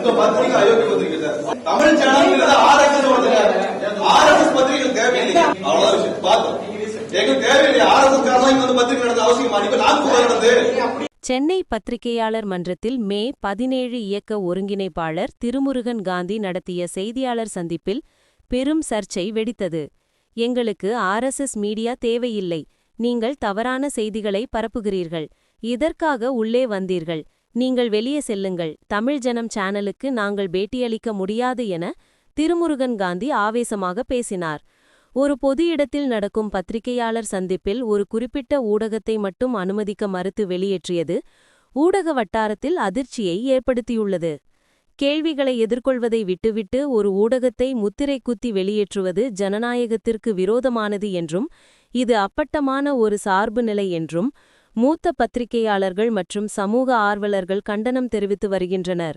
உங்க பத்திரிகை அயோக்கிய பத்திரிகை சார். தமிழ் சேனல் ஆர்எஸ்எஸ் பத்திரிகை தேவையில்லை. அவ்வளவுதான் விஷயம். பார்த்தோம். எங்களுக்கு தேவையில்லை. ஆர்எஸ்எஸ் காரணம் வந்து பத்திரிகை நடந்த அவசியம் நடந்து. சென்னை பத்திரிகையாளர் மன்றத்தில் மே 17 இயக்க ஒருங்கிணைப்பாளர் திருமுருகன் காந்தி நடத்திய செய்தியாளர் சந்திப்பில் பெரும் சர்ச்சை வெடித்தது. எங்களுக்கு ஆர்எஸ்எஸ் மீடியா தேவையில்லை. நீங்கள் தவறான செய்திகளை பரப்புகிறீர்கள். இதற்காக உள்ளே வந்தீர்கள். நீங்கள் வெளியே செல்லுங்கள். தமிழ் ஜனம் சேனலுக்கு நாங்கள் பேட்டியளிக்க முடியாது என திருமுருகன் காந்தி ஆவேசமாக பேசினார். ஒரு பொது இடத்தில் நடக்கும் பத்திரிகையாளர் சந்திப்பில் ஒரு குறிப்பிட்ட ஊடகத்தை மட்டும் அனுமதிக்க மறுத்து வெளியேற்றியது ஊடக வட்டாரத்தில் அதிர்ச்சியை ஏற்படுத்தியுள்ளது. கேள்விகளை எதிர்கொள்வதை விட்டுவிட்டு ஒரு ஊடகத்தை முத்திரை குத்தி வெளியேற்றுவது ஜனநாயகத்திற்கு விரோதமானது என்றும் இது அப்பட்டமான ஒரு சார்பு நிலை என்றும் மூத்த பத்திரிகையாளர்கள் மற்றும் சமூக ஆர்வலர்கள் கண்டனம் தெரிவித்து வருகின்றனர்.